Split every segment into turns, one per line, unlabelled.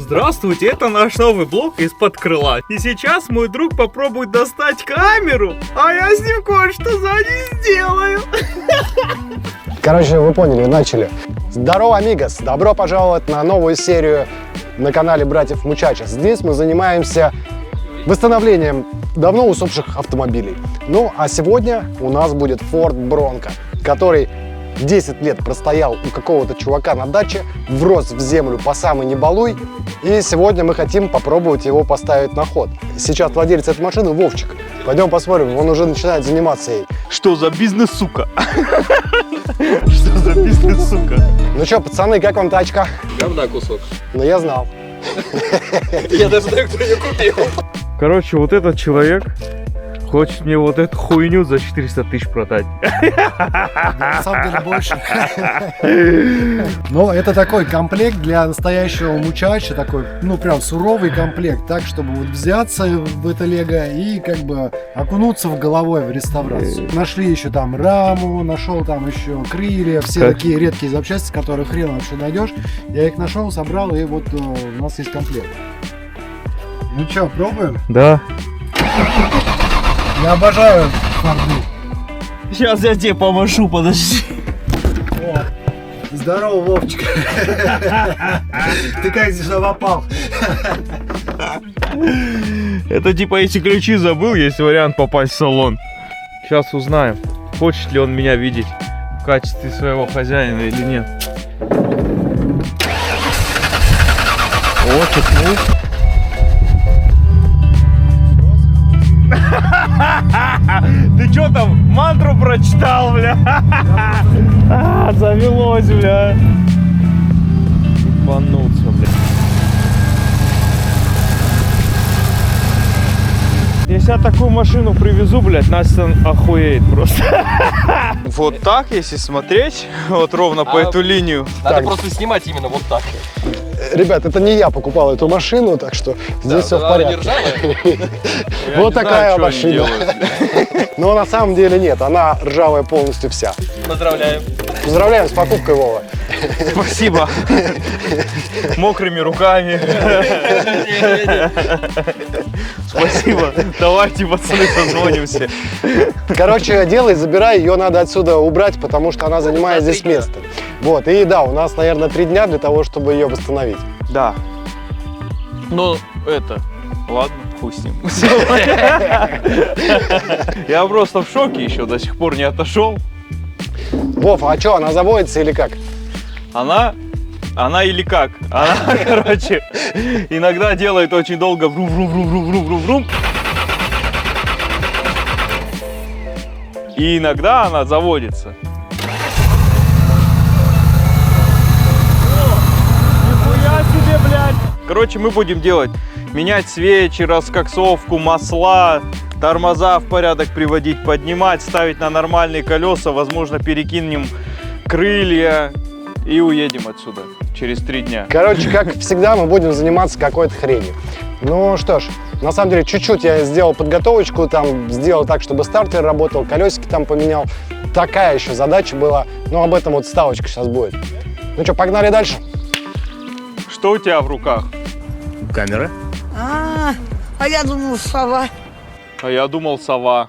Здравствуйте, это наш новый блог из-под крыла. И сейчас мой друг попробует достать камеру, а я с ним кое-что сзади сделаю.
Короче, вы поняли, начали. Здорово, амигос! Добро пожаловать на новую серию на канале братьев Мучачес. Здесь мы занимаемся восстановлением давно усопших автомобилей. Ну, а сегодня у нас будет Ford Bronco, который 10 лет простоял у какого-то чувака на даче, врос в землю по самый не балуй, и сегодня мы хотим попробовать его поставить на ход. Сейчас владелец этой машины Вовчик. Пойдем посмотрим, он уже начинает заниматься ей.
Что за бизнес, сука? Что за бизнес, сука?
Ну что, пацаны, как вам тачка?
Говна кусок.
Ну, я знал.
Я даже знаю, кто ее купил.
Короче, вот этот человек хочет мне вот эту хуйню за 400 тысяч продать.
На самом деле больше. Но это такой комплект для настоящего мучача, такой, ну прям суровый комплект, так, чтобы вот взяться в это лего и как бы окунуться в головой в реставрацию. Нашли еще там раму, нашел там еще крылья, все такие редкие запчасти, которые хрен вообще найдешь. Я их нашел, собрал, и вот у нас есть комплект. Ну что, пробуем?
Да.
Я обожаю форды.
Сейчас я тебе помашу, подожди.
О, здорово, Вовчик. Ты как здесь попал?
Это типа, если ключи забыл, есть вариант попасть в салон. Сейчас узнаем, хочет ли он меня видеть в качестве своего хозяина или нет. О, чихнул. Ты чё там мантру прочитал, бля? Завелось, бля. Ебануться, бля. Если я такую машину привезу, блядь, Настя охуеет просто. Вот так, если смотреть, вот ровно по эту линию.
Надо просто снимать именно вот так.
Ребят, это не я покупал эту машину, так что здесь все в порядке. Вот такая машина. Но на самом деле нет, она ржавая полностью вся.
Поздравляем.
Поздравляем с покупкой, Вова.
Спасибо. Мокрыми руками. Спасибо. Давайте, пацаны, созвонимся.
Короче, делай, забирай, ее надо отсюда убрать, потому что она занимает здесь место. Вот, и да, у нас, наверное, 3 дня для того, чтобы ее восстановить.
Да. Ну, это... Ладно, хуй с ним. Я просто в шоке еще, до сих пор не отошел.
Вов, а что, она заводится или как?
Она или как? Она, короче, иногда делает очень долго врум-врум-врум-врум-врум-врум. И иногда она заводится. Нихуя себе, блядь! Короче, мы будем менять свечи, раскоксовку, масла, тормоза в порядок приводить, поднимать, ставить на нормальные колеса, возможно, перекинем крылья и уедем отсюда через 3 дня.
Короче, как всегда, мы будем заниматься какой-то хренью. Ну что ж, на самом деле, чуть-чуть я сделал подготовочку, там сделал так, чтобы стартер работал, колесики там поменял. Такая еще задача была, но об этом вот вставочка сейчас будет. Ну что, погнали дальше?
Что у тебя в руках?
Камера.
А я думал, сова.
А я думал, сова.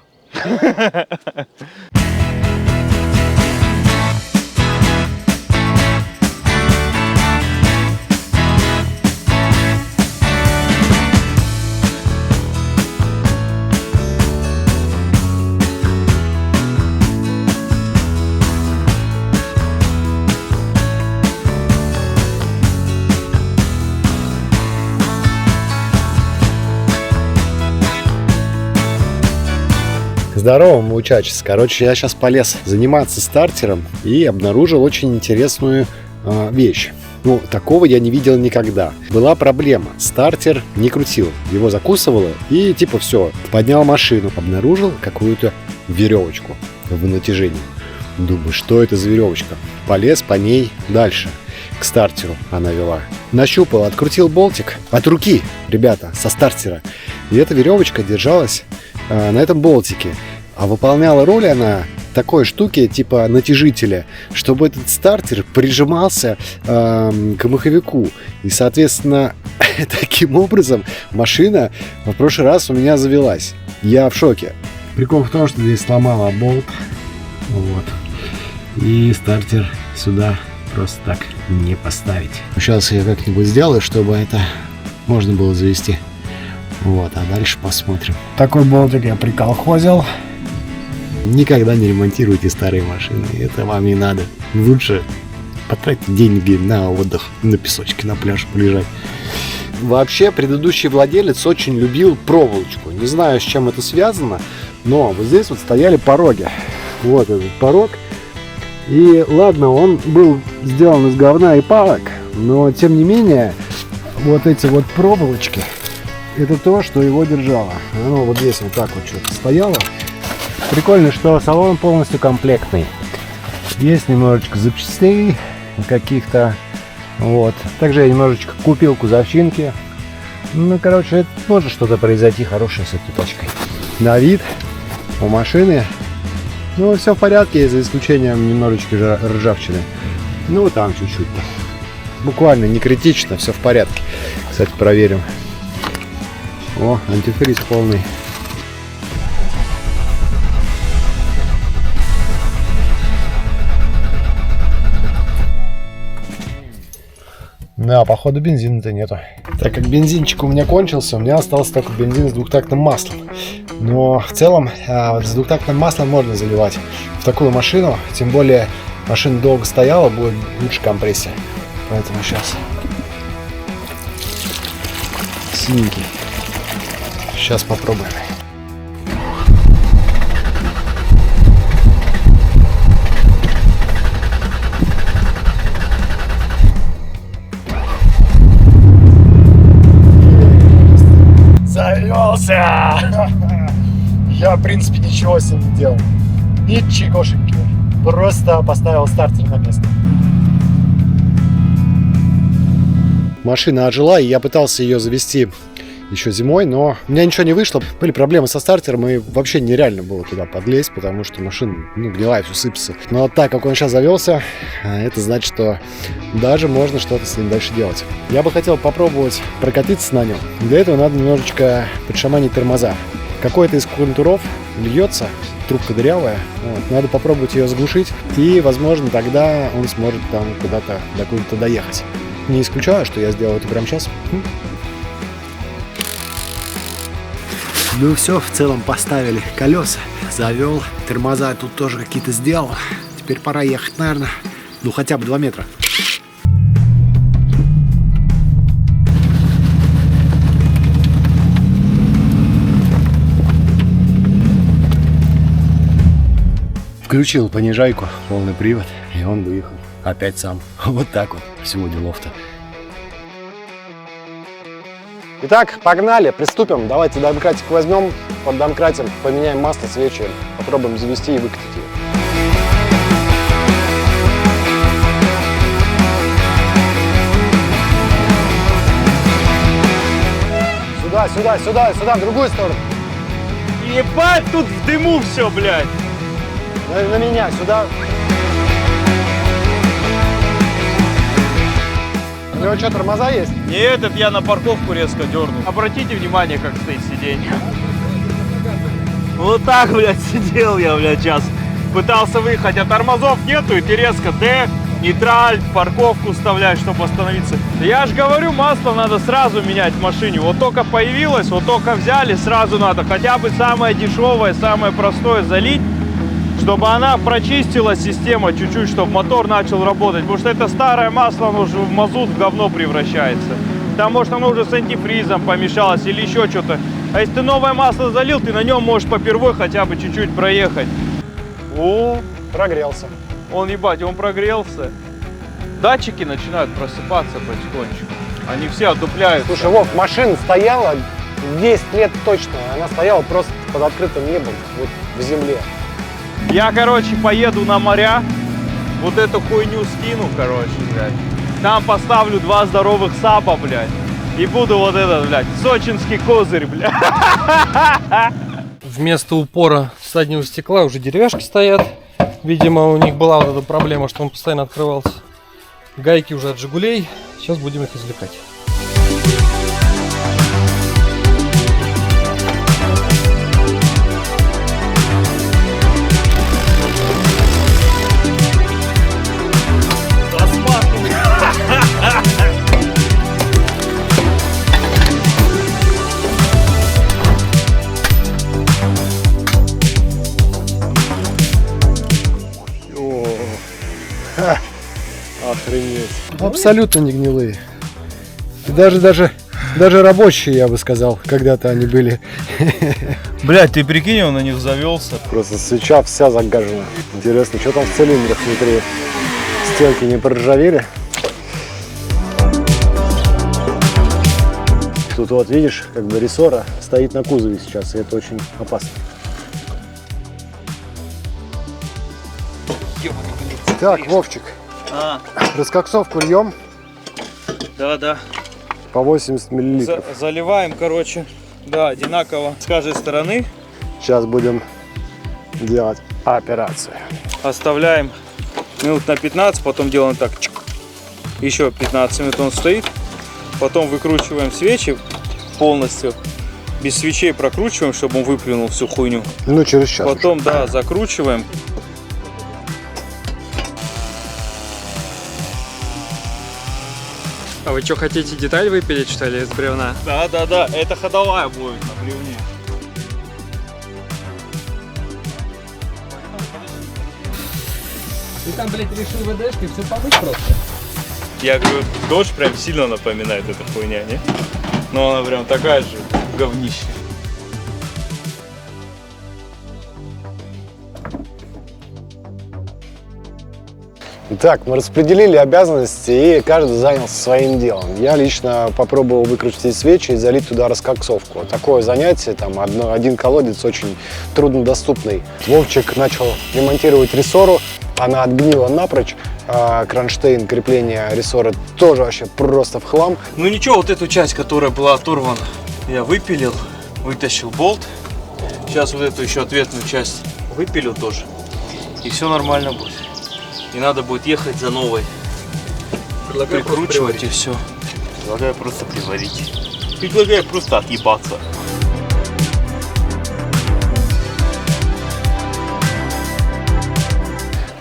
Здорово, Мучачес. Короче, я сейчас полез заниматься стартером и обнаружил очень интересную вещь. Ну, такого я не видел никогда. Была проблема. Стартер не крутил. Его закусывало и типа все. Поднял машину. Обнаружил какую-то веревочку в натяжении. Думаю, что это за веревочка? Полез по ней дальше. К стартеру она вела. Нащупал, открутил болтик от руки, ребята, со стартера. И эта веревочка держалась на этом болтике. А выполняла роль она такой штуки, типа натяжителя, чтобы этот стартер прижимался к маховику. И, соответственно, таким образом машина в прошлый раз у меня завелась. Я в шоке. Прикол в том, что здесь сломала болт. Вот. И стартер сюда просто так не поставить. Сейчас я как-нибудь сделаю, чтобы это можно было завести. Вот, а дальше посмотрим. Такой болтик я приколхозил. Никогда не ремонтируйте старые машины. Это вам не надо. Лучше потратить деньги на отдых, на песочке, на пляже полежать. Вообще, предыдущий владелец очень любил проволочку. Не знаю, с чем это связано, но вот здесь вот стояли пороги. Вот этот порог. И ладно, он был сделан из говна и палок, но тем не менее, вот эти вот проволочки, это то, что его держало. Оно вот здесь вот так вот что-то стояло. Прикольно, что салон полностью комплектный. Есть немножечко запчастей каких-то. Вот. Также я немножечко купил кузовщинки. Ну, короче, может что-то произойти хорошее с этой тачкой. На вид у машины, ну, все в порядке, за исключением немножечко ржавчины. Ну, там чуть-чуть. Буквально не критично, все в порядке. Кстати, проверим. О, антифриз полный. Да, походу бензина-то нету. Так как бензинчик у меня кончился, у меня остался только бензин с двухтактным маслом. Но в целом с двухтактным маслом можно заливать в такую машину. Тем более машина долго стояла, будет лучше компрессия. Поэтому сейчас синенький. Сейчас попробуем. Завелся! Я, в принципе, ничего с ним не делал. Ничегошеньки. Просто поставил стартер на место. Машина ожила, и я пытался ее завести еще зимой, но у меня ничего не вышло. Были проблемы со стартером, и вообще нереально было туда подлезть, потому что машина, гнилая, все сыпется. Но так как он сейчас завелся, это значит, что даже можно что-то с ним дальше делать. Я бы хотел попробовать прокатиться на нем. Для этого надо немножечко подшаманить тормоза. Какой-то из контуров льется, трубка дырявая. Вот. Надо попробовать ее заглушить, и, возможно, тогда он сможет там куда-то доехать. Не исключаю, что я сделаю это прямо сейчас. Ну все, в целом поставили колеса, завел, тормоза тут тоже какие-то сделал. Теперь пора ехать, наверное, ну хотя бы 2 метра. Включил понижайку, полный привод, и он выехал опять сам. Вот так вот, всего делов-то. Итак, погнали, приступим. Давайте домкратик возьмем, поддомкратим, поменяем масло, свечи, попробуем завести и выкатить ее. Сюда, сюда, сюда, сюда, в другую сторону.
Ебать, тут в дыму все, блядь.
На меня, сюда. У него что, тормоза есть?
Нет, это я на парковку резко дернул. Обратите внимание, как стоит сиденье. Вот так, блядь, сидел я, блядь, сейчас. Пытался выехать, а тормозов нету, и ты резко Д, нейтраль, парковку вставляешь, чтобы остановиться. Я же говорю, масло надо сразу менять в машине. Вот только появилось, вот только взяли, сразу надо хотя бы самое дешевое, самое простое залить, чтобы она прочистила систему чуть-чуть, чтобы мотор начал работать. Потому что это старое масло, оно уже в мазут, в говно превращается. Там, может, оно уже с антифризом помешалось или еще что-то. А если ты новое масло залил, ты на нем можешь попервой хотя бы чуть-чуть проехать. О,
Прогрелся.
он, ебать, он прогрелся. Датчики начинают просыпаться потихонечку. Они все отдупляются.
Слушай, Вов, машина стояла 10 лет точно. Она стояла просто под открытым небом, вот в земле.
Я, короче, поеду на моря, вот эту хуйню скину, короче, блядь. Там поставлю 2 здоровых саба, блядь. И буду вот этот, блядь, сочинский козырь, блядь.
Вместо упора заднего стекла уже деревяшки стоят. Видимо, у них была вот эта проблема, что он постоянно открывался. Гайки уже от Жигулей. Сейчас будем их извлекать.
Абсолютно не гнилые. И даже рабочие, я бы сказал, когда-то они были.
Блядь, ты прикинь, он на них завелся.
Просто свеча вся загажена. Интересно, что там в цилиндрах внутри? Стенки не проржавели? Тут вот видишь, как бы рессора стоит на кузове сейчас, и это очень опасно. Так, Вовчик, раскоксовку льем
Да.
по 80 миллилитров.
Заливаем, короче, да, одинаково с каждой стороны.
Сейчас будем делать операцию.
Оставляем минут на 15, потом делаем так, чик. Еще 15 минут он стоит. Потом выкручиваем свечи полностью. Без свечей прокручиваем, чтобы он выплюнул всю хуйню.
Ну, через час.
Потом, да, закручиваем.
А вы что, хотите деталь выпилить, что ли, из бревна?
Да, это ходовая будет на бревне.
Ты там, блядь, решил ВДшкой все помыть просто?
Я говорю, дождь прям сильно напоминает эта хуйня, не? Но она прям такая же говнище.
Итак, мы распределили обязанности, и каждый занялся своим делом. Я лично попробовал выкрутить свечи и залить туда раскоксовку. Такое занятие, там один колодец очень труднодоступный. Вовчик начал ремонтировать рессору, она отгнила напрочь. Кронштейн крепления рессора тоже вообще просто в хлам.
Ну ничего, вот эту часть, которая была оторвана, я выпилил, вытащил болт. Сейчас вот эту еще ответную часть выпилю тоже. И все нормально будет. И надо будет ехать за новой.
Предлагаю
прикручивать и все. Предлагаю просто приварить. Предлагаю просто отъебаться.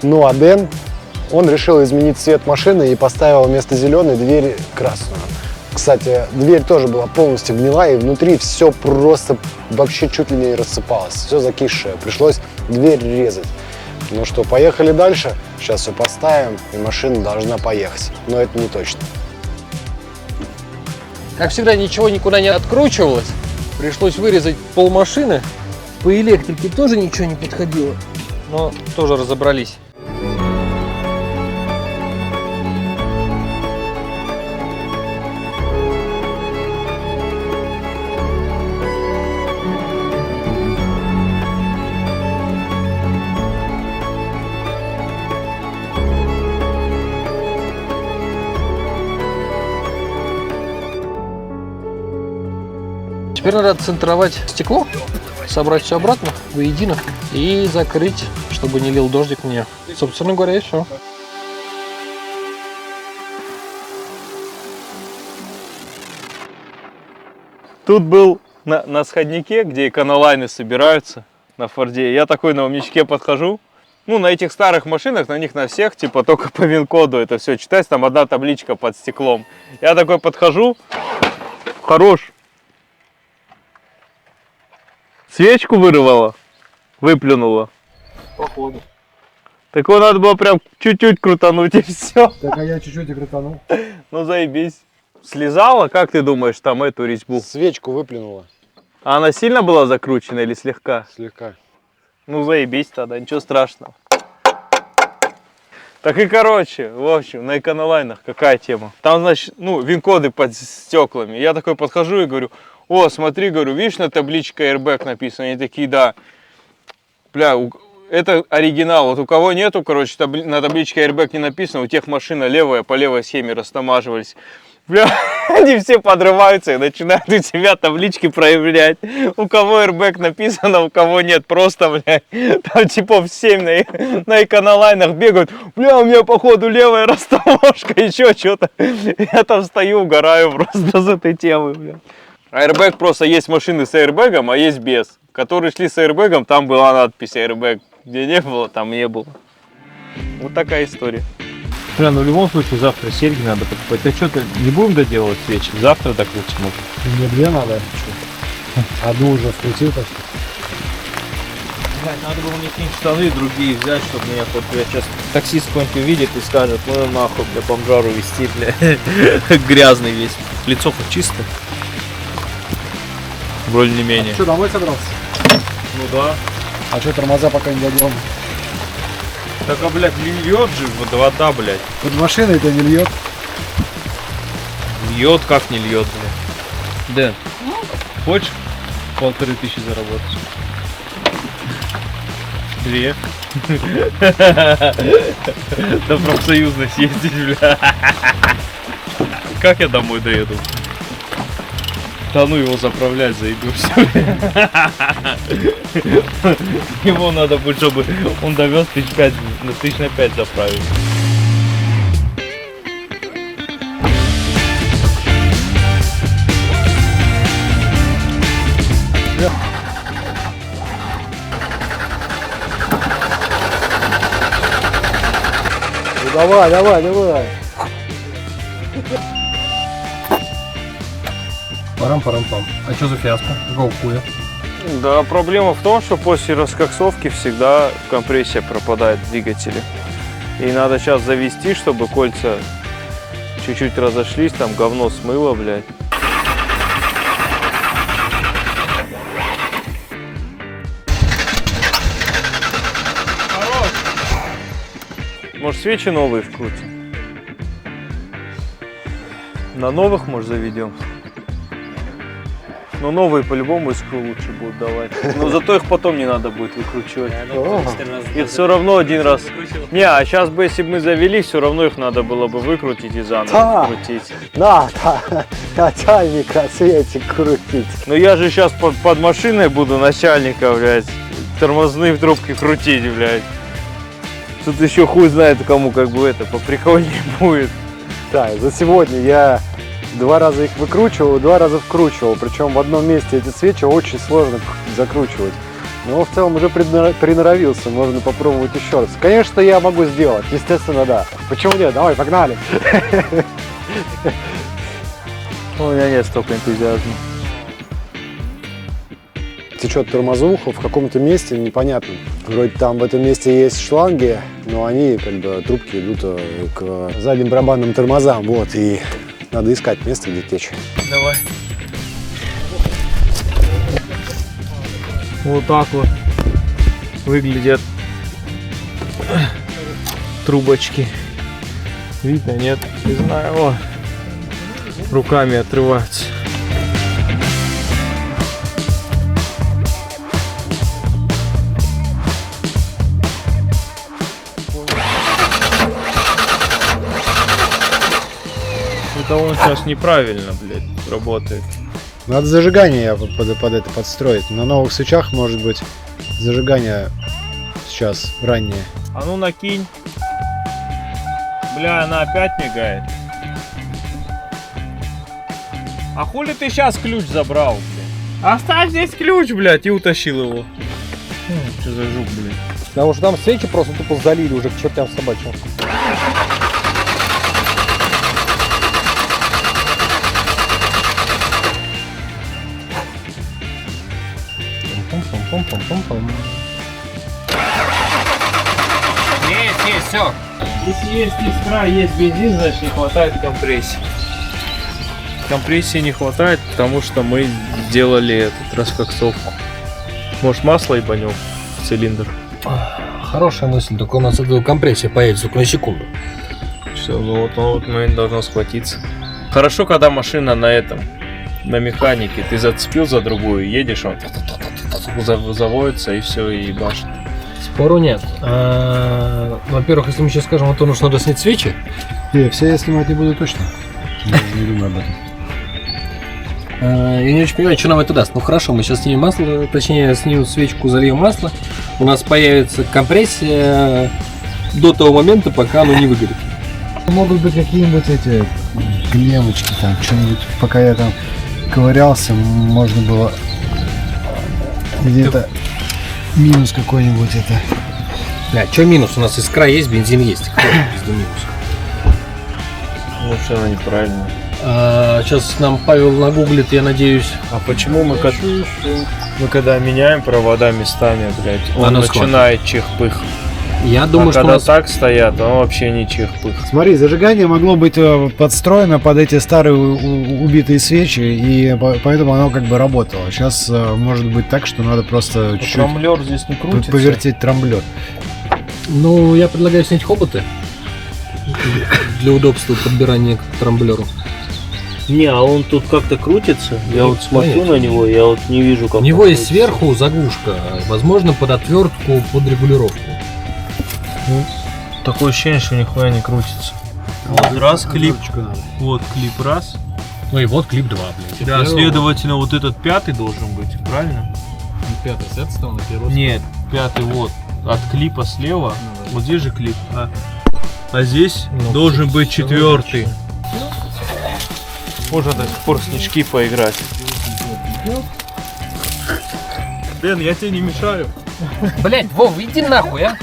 Ну а Дэн, он решил изменить цвет машины и поставил вместо зеленой дверь красную. Кстати, дверь тоже была полностью гнилая, и внутри все просто вообще чуть ли не рассыпалось. Все закисшее. Пришлось дверь резать. Ну что, поехали дальше. Сейчас все поставим, и машина должна поехать. Но это не точно.
Как всегда, ничего никуда не откручивалось. Пришлось вырезать полмашины. По электрике тоже ничего не подходило. Но тоже разобрались. Теперь надо отцентровать стекло, собрать все обратно воедино и закрыть, чтобы не лил дождик мне. Собственно говоря, и все.
Тут был на сходнике, где эконолайны собираются на Форде. Я такой на умничке подхожу. Ну, на этих старых машинах, на них на всех, типа, только по ВИН-коду это все читать. Там одна табличка под стеклом. Я такой подхожу. Хорош. Свечку вырвала, выплюнула.
Походу.
Так его надо было прям чуть-чуть крутануть и все.
Так, а я чуть-чуть и крутанул.
Ну заебись. Слезала, как ты думаешь, там эту резьбу?
Свечку выплюнула.
А она сильно была закручена или слегка?
Слегка.
Ну заебись тогда, ничего страшного. Так и короче, в общем, на эконолайнах какая тема? Там, значит, ну, ВИН-коды под стеклами. Я такой подхожу и говорю: о, смотри, говорю, видишь, на табличке Airbag написано? Они такие: да. Бля, это оригинал. Вот у кого нету, короче, на табличке Airbag не написано, у тех машина левая, по левой схеме растамаживались. Бля, они все подрываются и начинают у себя таблички проявлять. У кого Airbag написано, у кого нет. Просто, блядь, там типа 7 на эконолайнах бегают. Бля, у меня походу левая растаможка, еще что-то. Я там стою, угораю просто с этой темы, бля. Airbag просто есть машины с airbag, а есть без. Которые шли с airbag, там была надпись Airbag. Где не было, там не было. Вот такая история.
Бля, ну в любом случае завтра серьги надо покупать. А что-то не будем доделывать свечи? Завтра докрутим.
Мне две надо. Одну уже вкрутил, так что.
Надо было мне какие-нибудь штаны другие взять, чтобы меня хоть сейчас таксист какой-нибудь увидит и скажет, ну нахуй, бля, бомжару вести, бля, грязный весь. Лицо хоть чистое. Вроде не менее.
Что, домой собрался?
Ну да.
А что, тормоза пока не дадим?
Так, а, блядь, льет же вода, блядь.
Под машиной-то не льет.
Льет, как не льет, блядь. Дэн, хочешь 1500 заработать? 2. До профсоюзной съездить, бля. Как я домой доеду? Да ну его заправлять, зайду все. Его надо будет, чтобы он довез 5 на 5 заправить.
Ну, давай, давай, давай.
Парам-парам-пам. А что за фиаско? Какого хуя?
Да, проблема в том, что после раскоксовки всегда компрессия пропадает в двигателе. И надо сейчас завести, чтобы кольца чуть-чуть разошлись, там говно смыло, блядь. Хорош! Может, свечи новые вкрутим? На новых, может, заведем? Но новые по-любому искру лучше будут давать. Но зато их потом не надо будет выкручивать. Их все равно один раз. Не, а сейчас бы, если бы мы завели, все равно их надо было бы выкрутить и заново крутить.
Да, начальника светик крутить.
Но я же сейчас под машиной буду начальника, блядь, тормозные трубки крутить, блядь. Тут еще хуй знает, кому как бы это поприкольнее будет.
Да, за сегодня я 2 раза их выкручивал, 2 раза вкручивал. Причем в одном месте эти свечи очень сложно закручивать. Но в целом уже приноровился, можно попробовать еще раз. Конечно, я могу сделать, естественно, да. Почему нет? Давай, погнали.
У меня нет столько энтузиазма.
Течет тормозуха в каком-то месте непонятно. Вроде там в этом месте есть шланги, но они как бы трубки идут к задним барабанным тормозам. Вот, и надо искать место, где течь.
Давай. Вот так вот выглядят трубочки. Видно, нет? Не знаю. О, руками отрываются. Это он сейчас неправильно, блядь, работает.
Надо зажигание под это подстроить. На новых свечах может быть зажигание сейчас раннее.
А ну накинь. Бля, она опять мигает. А хули ты сейчас ключ забрал, блядь? Оставь здесь ключ, блядь, и утащил его. Что за жук, блядь?
Потому что там свечи просто тупо залили уже к чертям собачьим. Пом-пом-пом-пом-пом. Есть, все.
Если есть искра, есть бензин, значит не хватает компрессии. Компрессии не хватает, потому что мы сделали эту раскоксовку. Может, масло ебанем в цилиндр?
Хорошая мысль, только у нас эта компрессия появится только на секунду.
Все, ну вот момент должно схватиться. Хорошо, когда машина на этом, на механике, ты зацепил за другую, едешь, он заводится и все, и ебашит.
Спору нет. Во-первых, если мы сейчас скажем о том, что надо снять свечи.
Все я снимать не буду точно. Не думаю об этом.
Я не очень понимаю, что нам это даст. Ну хорошо, мы сейчас снимем масло, точнее снимем свечку, зальем масло. У нас появится компрессия до того момента, пока оно не выгорит.
Могут быть какие-нибудь эти клеммочки там, что-нибудь, пока я там ковырялся, можно было где-то минус какой-нибудь это.
Да, что минус? У нас искра есть, бензин есть. Какой минус?
Лучше она неправильно.
Сейчас нам Павел нагуглит, я надеюсь.
А почему мы Мы когда меняем провода местами, блядь, он
Оно
начинает чих-пых.
Я думаю,
а
что у
когда
нас...
так стоят, он вообще не чих-пых.
Смотри, зажигание могло быть подстроено под эти старые убитые свечи, и поэтому оно как бы работало. Сейчас может быть так, что надо просто чуть-чуть
Трамблер здесь не крутится.
повертеть трамблер.
Ну, я предлагаю снять хоботы для удобства подбирания к трамблеру.
Не, а он тут как-то крутится. Я вот смотрю
Конечно.
на него, я вот не вижу, как
У него
он
есть
крутится.
сверху заглушка, возможно, под отвертку, под регулировку.
Такое ощущение, что нихуя не крутится. Вот раз клип, вот клип раз.
Ну и вот клип 2, блядь.
Да, следовательно, вот этот пятый должен быть, правильно?
Пятый с этой стороны, первый.
Нет, пятый вот. От клипа слева. Вот здесь же клип. А здесь
Ну,
должен быть
всё
четвертый.
логично.
Можно до сих пор снежки поиграть. Дэн, я тебе не мешаю.
Блять, Вов, иди нахуй, а!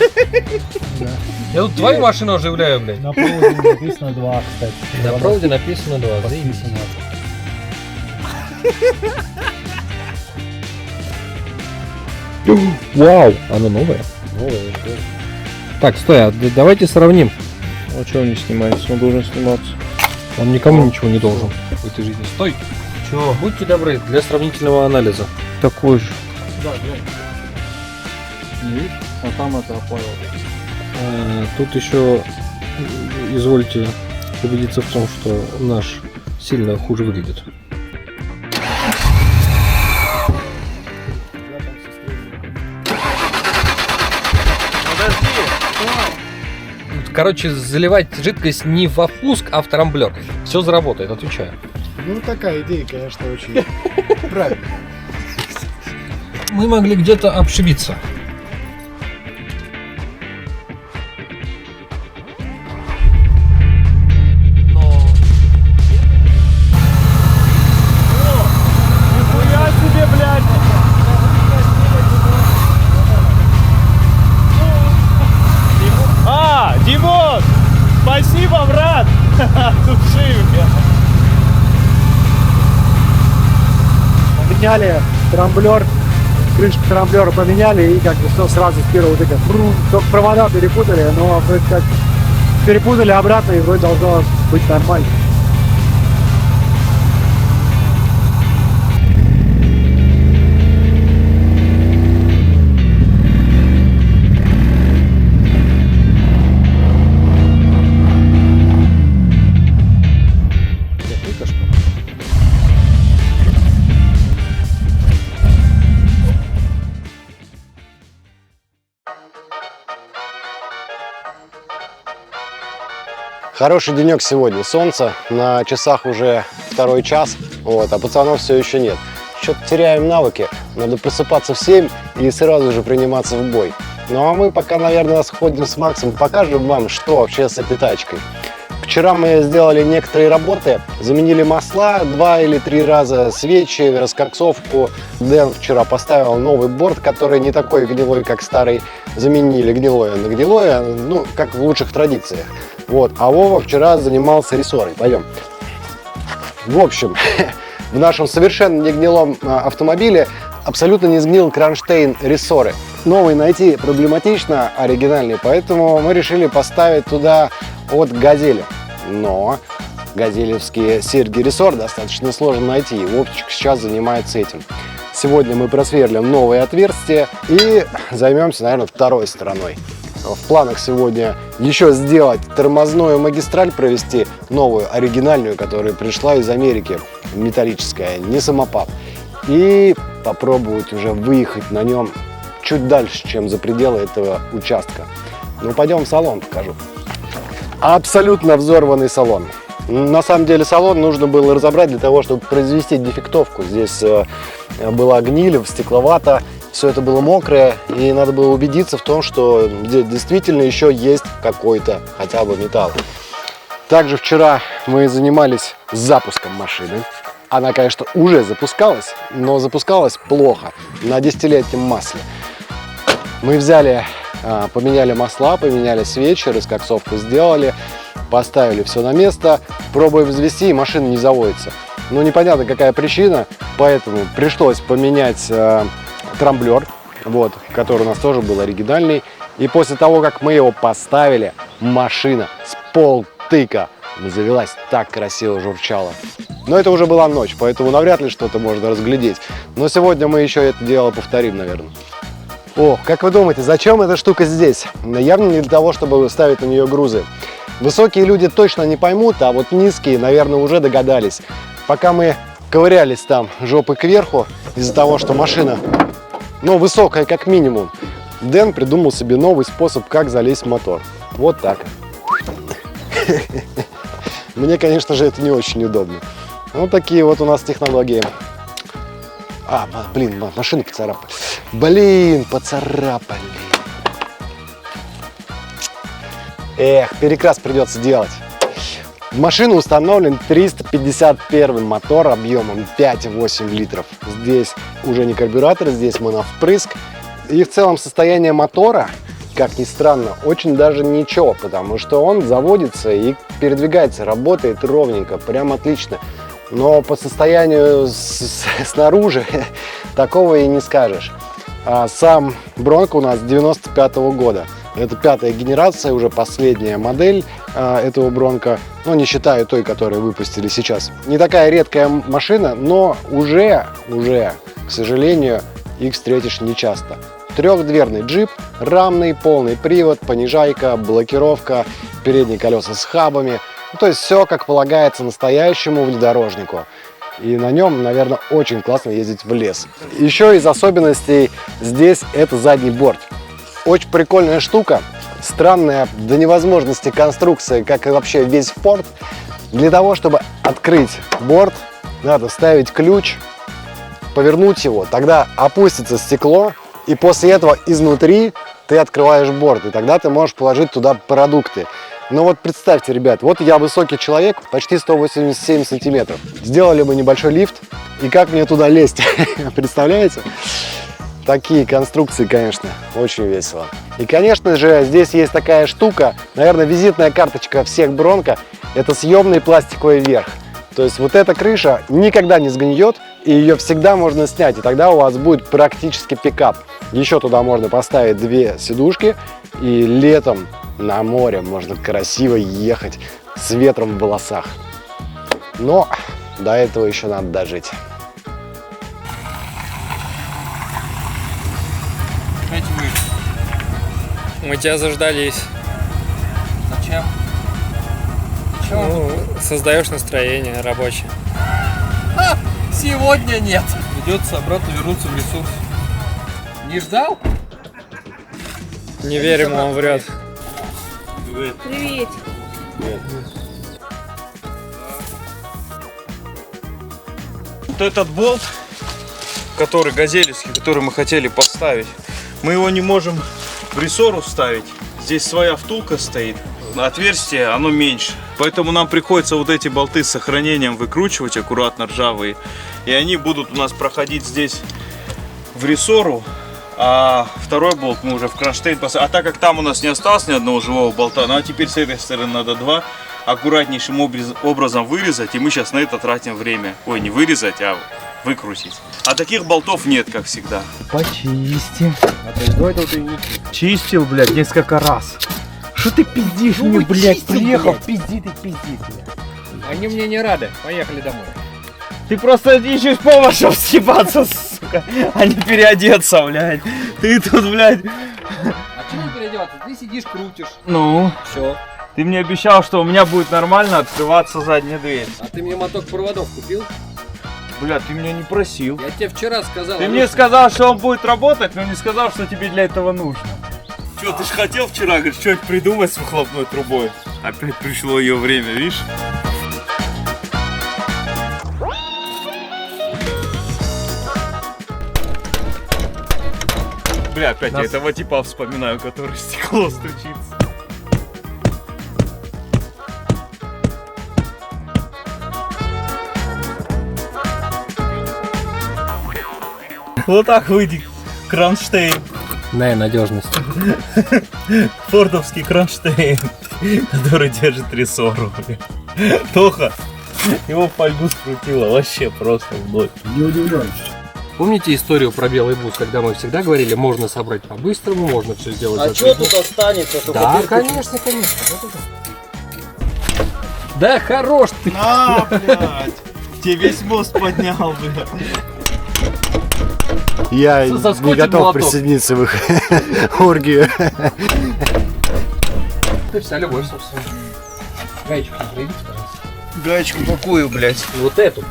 Я тут твою машину оживляю, блядь.
На проводе написано 2, кстати.
На проводе написано 2.
Подписано.
Вау! Оно новое? Так, стой, а давайте сравним.
А что он не снимается? Он должен сниматься.
Он никому ничего не должен в этой жизни. Стой!
Чего?
Будьте добры, для сравнительного анализа.
Такой же.
Да, глянь. Видишь? А там это Павел.
Тут еще извольте убедиться в том, что наш сильно хуже выглядит. Короче, заливать жидкость не во впуск, а в трамблер. Все заработает, отвечаю.
Ну, такая идея, конечно, очень правильная.
Мы могли где-то обшибиться.
Нихуя себе, блядь! Димон! Спасибо, брат! Души меня!
Поменяли трамблер, крышку трамблера поменяли и как бы все сразу с первого тыка. Только провода перепутали, но вроде как перепутали обратно и вроде должно быть нормально.
Хороший денек сегодня, солнце, на часах уже 2 час, вот, а пацанов все еще нет. Что-то теряем навыки, надо просыпаться в 7 и сразу же приниматься в бой. Ну а мы пока, наверное, сходим с Максом, покажем вам, что вообще с этой тачкой. Вчера мы сделали некоторые работы, заменили масла 2 или 3 раза, свечи, раскоксовку. Дэн вчера поставил новый борт, который не такой гнилой, как старый. Заменили гнилое на гнилое, ну, как в лучших традициях. Вот. А Вова вчера занимался рессорой. Пойдем. В общем, в нашем совершенно не гнилом автомобиле абсолютно не сгнил кронштейн рессоры. Новый найти проблематично, оригинальный, поэтому мы решили поставить туда от Газели. Но газелевские серьги рессор достаточно сложно найти, и Вовчик сейчас занимается этим. Сегодня мы просверлим новые отверстия и займемся, наверное, второй стороной. В планах сегодня еще сделать тормозную магистраль, провести новую, оригинальную, которая пришла из Америки, металлическая, не самопал. И попробовать уже выехать на нем чуть дальше, чем за пределы этого участка. Ну, пойдем в салон, покажу. Абсолютно взорванный салон. На самом деле салон нужно было разобрать для того, чтобы произвести дефектовку. Здесь была гниль, стекловато, все это было мокрое, и надо было убедиться в том, что здесь действительно еще есть какой-то хотя бы металл. Также вчера мы занимались запуском машины. Она, конечно, уже запускалась, но запускалась плохо, на 10-летнем масле. Мы взяли, поменяли масла, поменяли свечи, раскоксовку сделали, поставили все на место, пробуем взвести, и машина не заводится. Ну, непонятно, какая причина, поэтому пришлось поменять трамблер, вот, который у нас тоже был оригинальный. И после того, как мы его поставили, машина с полтыка завелась, так красиво журчала. Но это уже была ночь, поэтому навряд ли что-то можно разглядеть. Но сегодня мы еще это дело повторим, наверное. О, как вы думаете, зачем эта штука здесь? Явно не для того, чтобы ставить на нее грузы. Высокие люди точно не поймут, а вот низкие, наверное, уже догадались. Пока мы ковырялись там жопой кверху из-за того, что машина, ну, высокая как минимум, Дэн придумал себе новый способ, как залезть в мотор. Вот так. Мне, конечно же, это не очень удобно. Вот такие вот у нас технологии. А, блин, машину поцарапали. Блин, поцарапали. Эх, перекрас придется делать. В машину установлен 351 мотор объемом 5,8 литров. Здесь уже не карбюратор, здесь моновпрыск. И в целом состояние мотора, как ни странно, очень даже ничего, потому что он заводится и передвигается, работает ровненько, прям отлично. Но по состоянию снаружи такого и не скажешь. А сам Бронко у нас 95-го года. Это 5-я генерация, уже последняя модель этого Бронко. Ну, не считая той, которую выпустили сейчас. Не такая редкая машина, но уже, к сожалению, их встретишь нечасто. Трехдверный джип, рамный, полный привод, понижайка, блокировка, передние колеса с хабами. Ну, то есть все как полагается настоящему внедорожнику. И на нем, наверное, очень классно ездить в лес. Еще из особенностей здесь это задний борт. Очень прикольная штука, странная до невозможности конструкция, как и вообще весь Ford. Для того, чтобы открыть борт, надо вставить ключ, повернуть его, тогда опустится стекло, и после этого изнутри ты открываешь борт, и тогда ты можешь положить туда продукты. Но вот представьте, ребят, вот я высокий человек, почти 187 сантиметров. Сделали бы небольшой лифт, и как мне туда лезть? Представляете? Такие конструкции, конечно, очень весело. И, конечно же, здесь есть такая штука, наверное, визитная карточка всех Бронко, это съемный пластиковый верх. То есть вот эта крыша никогда не сгниет, и ее всегда можно снять, и тогда у вас будет практически пикап. Еще туда можно поставить 2 сидушки, и летом на море можно красиво ехать с ветром в волосах. Но до этого еще надо дожить.
Мы тебя заждались.
Зачем?
Ну, создаешь настроение рабочее.
Сегодня нет. Придется обратно вернуться в ресурс. Не ждал?
Не верим, он врет.
Привет.
Вот этот болт, который газелевский, который мы хотели поставить, мы его не можем в рессору вставить. Здесь своя втулка стоит, отверстие оно меньше. Поэтому нам приходится вот эти болты с сохранением выкручивать аккуратно, ржавые. И они будут у нас проходить здесь в рессору. А второй болт мы уже в кронштейн поставили. А так как там у нас не осталось ни одного живого болта, ну а теперь с этой стороны надо 2 аккуратнейшим образом вырезать. И мы сейчас на это тратим время. Ой, не вырезать, а выкрутить. А таких болтов нет, как всегда.
Почистим. Чистил, блядь, несколько раз. Что ты пиздишь мне, блядь, приехал, пизди ты, блядь.
Они мне не рады. Поехали домой.
Ты просто ищешь повод, чтобы съебаться, сука, а не переодеться, блядь. Ты тут, блядь.
А чего переодеваться? Ты сидишь, крутишь.
Ну?
Все.
Ты мне обещал, что у меня будет нормально открываться задняя дверь.
А ты мне моток проводов купил?
Бля, ты меня не просил.
Я тебе вчера сказал.
Ты мне сказал, что он будет работать, но не сказал, что тебе для этого нужно. Че, ты ж хотел вчера, говоришь, что-нибудь придумать с выхлопной трубой? Опять пришло ее время, видишь? Бля, опять я этого типа вспоминаю, который стекло стучится. Вот так выйдет кронштейн.
Да, надежность.
Фордовский кронштейн, который держит рессору. Тоха его в фольгу скрутило, вообще просто в ноль.
Не удивляюсь.
Помните историю про белый бус, когда мы всегда говорили, можно собрать по-быстрому, можно все сделать за 3 дня?
останется?
Да, конечно, конечно. Да хорош ты!
На, блядь! Тебе весь мост поднял, блядь.
Я
Заскочит
не готов
молоток.
присоединиться в их оргию.
Ты вся любовь, собственно. Гаечку проявите, пожалуйста.
Гаечку какую, блядь?
Вот эту.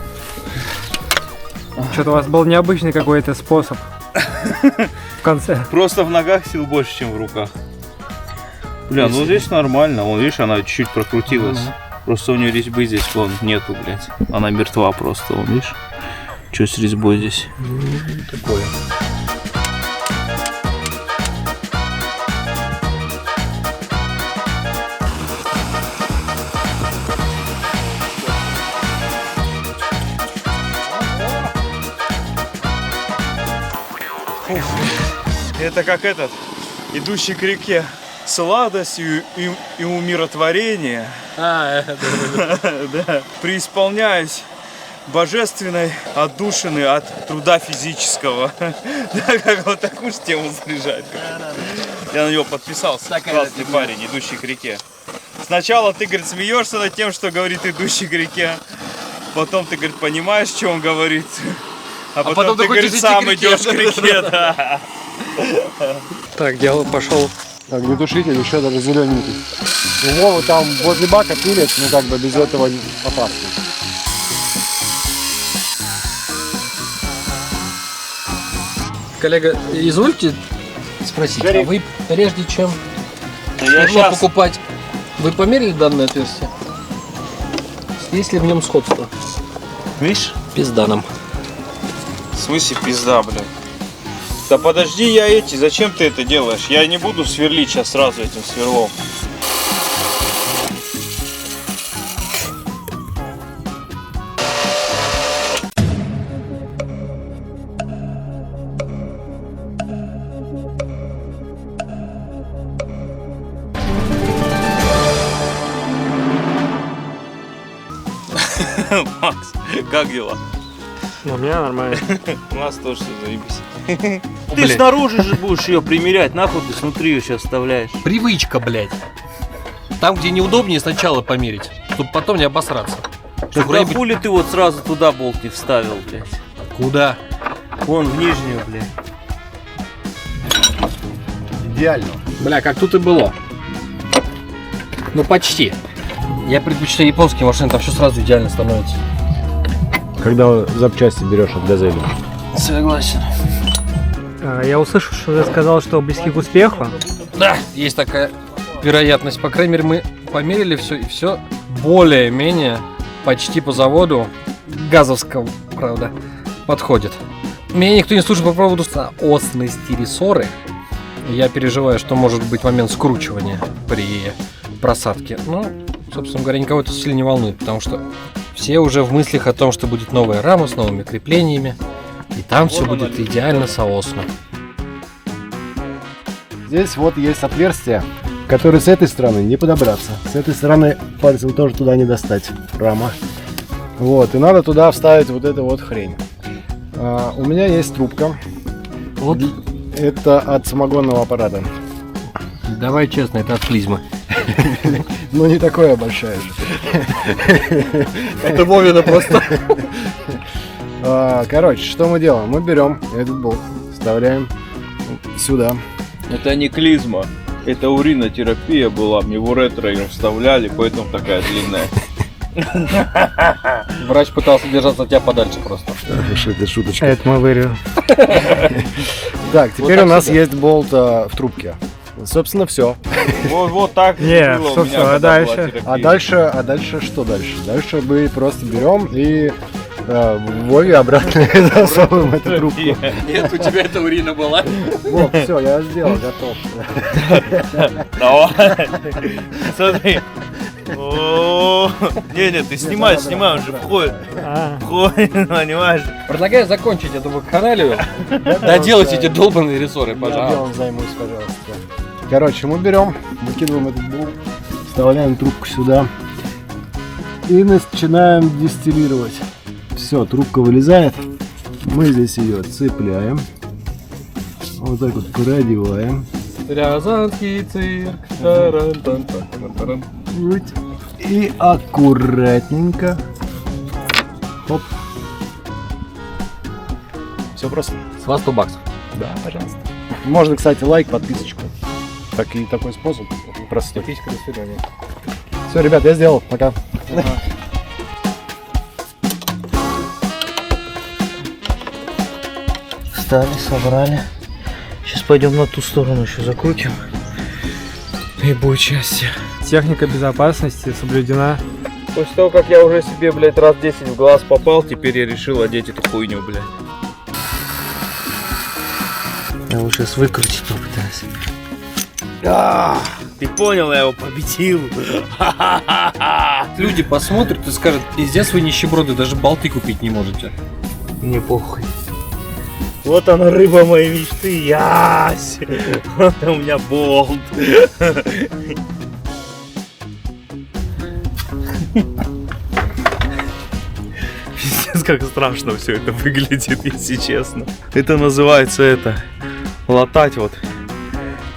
Что-то у вас был необычный какой-то способ. В конце.
Просто в ногах сил больше, чем в руках. Бля, ну здесь нормально. Вон, видишь, она чуть-чуть прокрутилась. Просто у нее резьбы здесь, вон, нету, блядь. Она мертва просто, вон, видишь? Что с резьбой здесь?
Такое.
Это как этот, идущий к реке, сладостью и умиротворение. Да. Преисполняюсь божественной отдушины от труда физического. Да, как вот такую же тему заряжать. Я на него подписался. Классный парень, идущий к реке. Сначала ты, говорит, смеешься над тем, что говорит идущий к реке. Потом ты, говорит, понимаешь, что он говорит. А потом ты, говорит, сам идешь к реке. Да.
Так, дело пошел.
Огнетушитель еще даже зелененький. У Вовы там возле бака пилит, ну как бы без этого опасно.
Коллега, извольте спросить, а вы прежде чем
Я
стекло покупать, вы померили данное отверстие? Есть ли в нем сходство?
Видишь?
Пизда нам.
В смысле пизда, блядь? Да подожди, зачем ты это делаешь? Я не буду сверлить сейчас сразу этим сверлом. Макс, как дела?
У меня нормально.
У нас тоже все заебись. Ты
Блядь.
снаружи же будешь ее примерять, нахуй ты снутри ее сейчас вставляешь.
Привычка, блядь. Там, где неудобнее, сначала померить, чтобы потом не обосраться. Чтоб
Да
время-
хули ты вот сразу туда болт не вставил, блядь?
Куда?
Вон в нижнюю, блядь.
Идеально.
Бля, как тут и было. Ну почти. Я предпочитаю японские машины, там все сразу идеально становится.
Когда запчасти берешь от газели.
Согласен.
Я услышал, что ты сказал, что близки к успеху.
Да, есть такая вероятность. По крайней мере, мы померили все, и все более-менее почти по заводу газовского, правда, подходит. Меня никто не слушает по поводу соосности рессоры. Я переживаю, что может быть момент скручивания при просадке. Но, собственно говоря, никого это сильно не волнует, потому что все уже в мыслях о том, что будет новая рама с новыми креплениями, и там все будет идеально соосно.
Здесь вот есть отверстие, которое с этой стороны не подобраться. С этой стороны пальцем тоже туда не достать. Рама. Вот, и надо туда вставить вот эту вот хрень. У меня есть трубка.
Вот.
Это от самогонного аппарата.
Давай честно, это от клизмы.
Ну не такая большая же.
Это Вовина просто.
Короче, что мы делаем? Мы берем этот болт, вставляем сюда.
Это не клизма, это уринотерапия была. Мне в уретро ее вставляли, поэтому такая длинная.
Врач пытался держаться от тебя подальше просто.
Это шуточка.
Это мы вырежем.
Так, теперь
так
у нас
сюда.
есть болт в трубке. Собственно, все.
Вот так
Не,
было у
что
меня,
всё, а
когда
дальше?
была терапия.
А дальше что дальше? Дальше мы просто берем и Вове обратно засовываем эту трубку.
Нет, у тебя это урина была.
Вот, все, я сделал, готов.
Давай. Смотри. О, не, ты снимай, он же входит, понимаешь?
Предлагаю закончить эту вакханалию. Доделать эти долбанные рессоры,
Я
пожалуйста.
делом займусь, пожалуйста. Короче, мы берем, выкидываем этот болт, вставляем трубку сюда и начинаем дистиллировать. Все, трубка вылезает. Мы здесь ее цепляем. Вот так вот продеваем.
Рязанский цирк. Таран-тан-тан-тан-таран.
Вот. И аккуратненько. Хоп. Все просто.
С вас 100 баксов.
Да, пожалуйста. Можно, кстати, лайк, подписочку. Такой способ. Простой.
Подписка, до свидания.
Все, ребят, я сделал. Пока.
Встали, собрали. Сейчас пойдем на ту сторону еще закрутим. И будет счастье.
Техника безопасности соблюдена.
После того, как я уже себе, блядь, раз 10 в глаз попал, теперь я решил одеть эту хуйню, блядь.
Я вот сейчас выкрутить попытаюсь.
Ты понял, я его победил.
Люди посмотрят и скажут, пиздец вы нищеброды, даже болты купить не можете.
Мне похуй. Вот она, рыба моей мечты, ясь! Вот у меня болт.
Пиздец, как страшно все это выглядит, если честно. Это называется латать вот.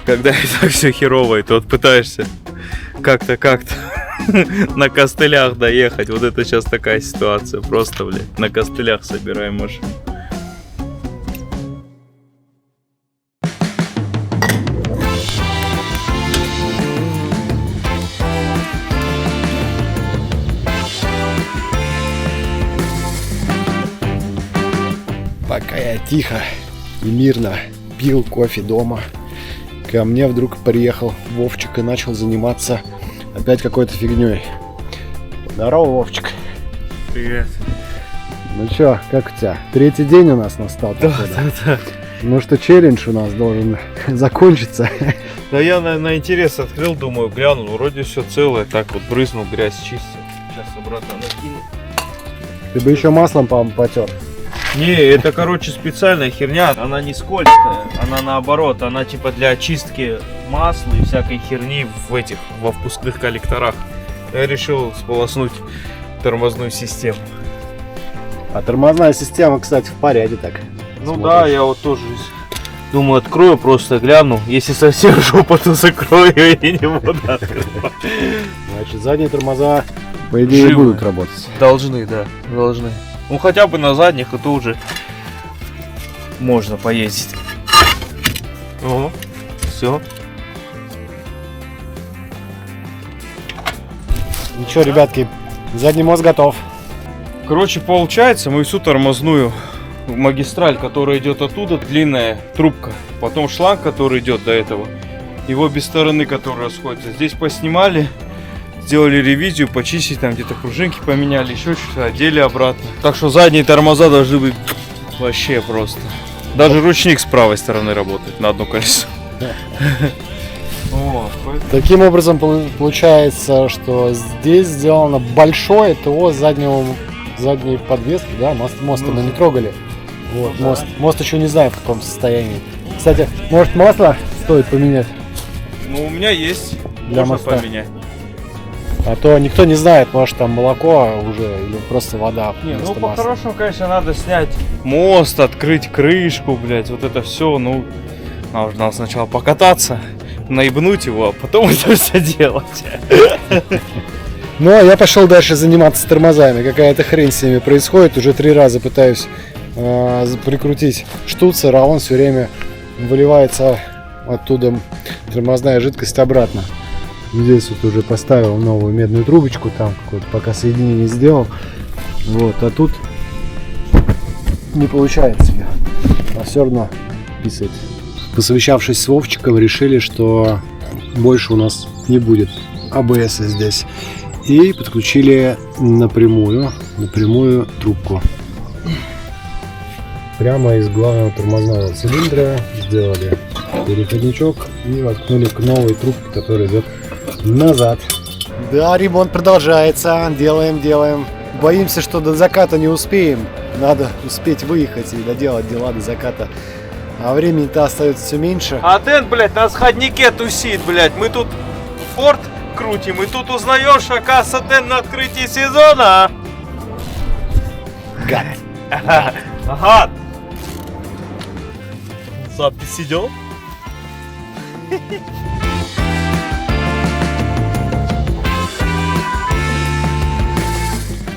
Когда и так все херово, и ты вот пытаешься как-то на костылях доехать. Вот это сейчас такая ситуация. Просто, блядь, на костылях собираем машину.
Пока я тихо и мирно пил кофе дома, ко мне вдруг приехал Вовчик и начал заниматься опять какой-то фигней. Здорово, Вовчик.
Привет.
Ну чё, как у тебя? Третий день у нас настал. Да. Ну что, челлендж у нас должен закончиться.
Да я на интерес открыл, думаю, глянул, вроде все целое. Так вот брызнул, грязь чистил. Сейчас обратно накину.
Ты бы еще маслом, по-моему, потер.
Не, это, короче, специальная херня, она не скользкая, она наоборот, она типа для очистки масла и всякой херни во впускных коллекторах. Я решил сполоснуть тормозную систему.
А тормозная система, кстати, в порядке так.
Ну
смотришь.
да, я вот тоже думаю, открою, просто гляну. Если совсем жопа, то закрою и не буду открывать.
Значит, задние тормоза, по идее,
Живы.
будут работать.
Должны, да, должны. Ну хотя бы на задних, это уже можно поездить. О, все.
Ничего, ребятки, задний мост готов.
Короче, получается, мы всю тормозную магистраль, которая идет оттуда, длинная трубка, потом шланг, который идет до этого, и в обе стороны, которые расходятся. Здесь поснимали, сделали ревизию, почистили, там где-то пружинки поменяли, еще что-то, одели обратно. Так что задние тормоза должны быть вообще просто. Даже ручник с правой стороны работает на одно колесо.
Таким образом, получается, что здесь сделано большое ТО задней подвески, да, моста мы не трогали. Вот, мост еще не знаю в каком состоянии. Кстати, может масло стоит поменять
Ну, у меня есть,
для
можно
моста.
поменять.
А то никто не знает, может там молоко уже или просто вода.
Не, ну
вместо масла.
по-хорошему, конечно, надо снять мост, открыть крышку, блять, вот это все, ну, надо сначала покататься, наебнуть его, а потом это все делать.
Ну, а я пошел дальше заниматься тормозами. Какая-то хрень с ними происходит. Уже 3 раза пытаюсь прикрутить штуцер, а он все время выливается оттуда тормозная жидкость обратно. Здесь вот уже поставил новую медную трубочку, там какое-то пока соединение сделал. Вот, а тут не получается, а все равно писает. Посовещавшись с Вовчиком, решили, что больше у нас не будет АБС здесь. И подключили напрямую трубку. Прямо из главного тормозного цилиндра сделали переходничок и воткнули к новой трубке, которая идет назад. Да, ремонт продолжается. Делаем. Боимся, что до заката не успеем. Надо успеть выехать и доделать дела до заката. А времени-то остается все меньше.
А Дэн, блядь, на сходнике тусит, блядь. Мы тут форт крутим, и тут узнаешь, что, оказывается, Дэн на открытии сезона.
Гад.
Агат! Запись идет?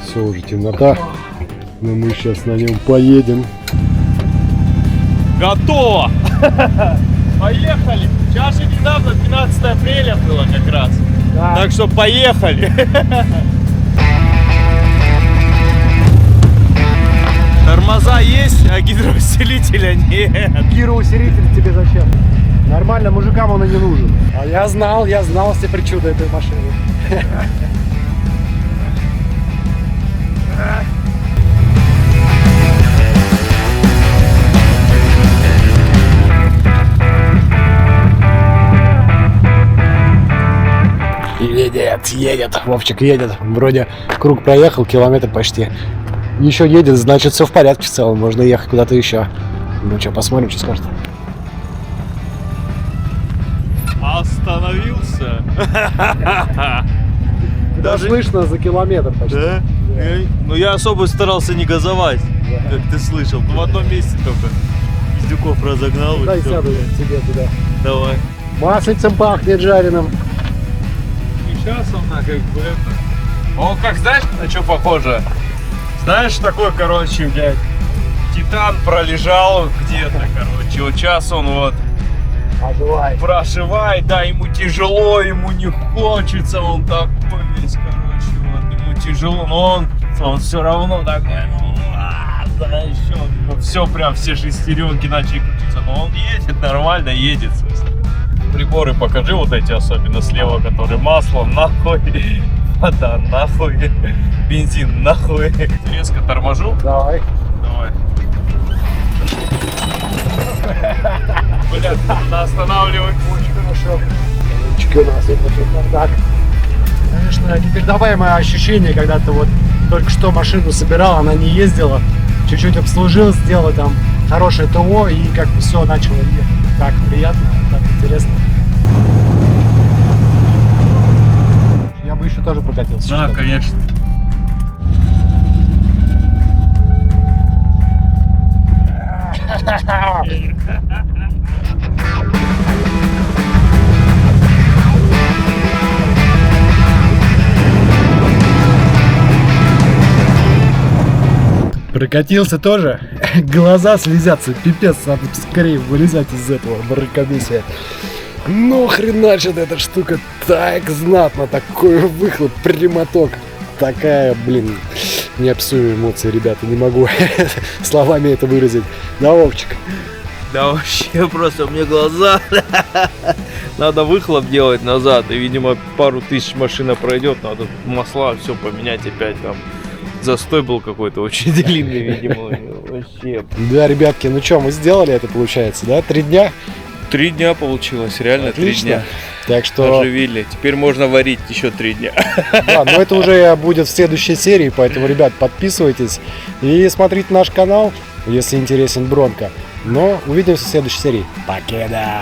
Все, уже темнота. Но мы сейчас на нем поедем.
Готово! Поехали! Сейчас же недавно 12 апреля было как раз.
Да.
Так что поехали! Тормоза есть, а гидроусилителя нет.
Гироусилитель тебе зачем? Нормально, мужикам он и не нужен. А я знал все причуды этой машины. Едет. Вовчик едет. Вроде круг проехал, километр почти. Еще едет, значит все в порядке в целом. Можно ехать куда-то еще. Ну что, посмотрим, что скажет.
Остановился.
Даже слышно за километр почти.
Да? Ну я особо старался не газовать, как ты слышал. Ну в одном месте только. Пиздюков разогнал. и
Дай
всё.
сяду тебе туда.
Давай.
Маслицем пахнет жареным.
Сейчас она как бы это... Он как, знаешь, на что похоже? Знаешь, такой, короче, блядь, Титан пролежал где-то, короче, вот сейчас он вот прошивает, да, ему тяжело, ему не хочется, он такой весь, короче, вот, ему тяжело, но он все равно такой, ну ладно, еще, все прям, все шестеренки начали крутиться, но он едет, нормально едет, собственно. Приборы покажи, вот эти особенно слева, которые масло, нахуй, вода, нахуй, бензин, нахуй. Резко торможу.
Давай.
Давай. Блядь, надо останавливать.
Очень хорошо. Ручки у нас вот так. Конечно, непередаваемое ощущение, когда ты вот только что машину собирал, она не ездила, чуть-чуть обслужил, сделал там хорошее ТО и как бы все начало ехать. Так приятно, так интересно. Я бы еще тоже прокатился.
Да,
что-то.
конечно.
Прокатился тоже. Глаза слезятся, пипец, надо скорее вылезать из этого мракобесия. Ну хреначит эта штука так знатно, такой выхлоп, прямоток. Такая, блин, неописуемые эмоции, ребята, не могу словами это выразить. Да, Вовчик?
Да вообще просто мне глаза. Надо выхлоп делать назад. И, видимо, пару тысяч машина пройдет. Надо масла, все поменять опять там. Застой был какой-то очень длинный, видимо. Вообще.
Да, ребятки, ну что, мы сделали это, получается, да? 3 дня?
3 дня получилось, реально 3
Отлично.
дня.
Так что...
Оживили. Теперь можно варить еще 3 дня.
Да, но это уже будет в следующей серии, поэтому, ребят, подписывайтесь и смотрите наш канал, если интересен Бронко. Но увидимся в следующей серии. Покеда!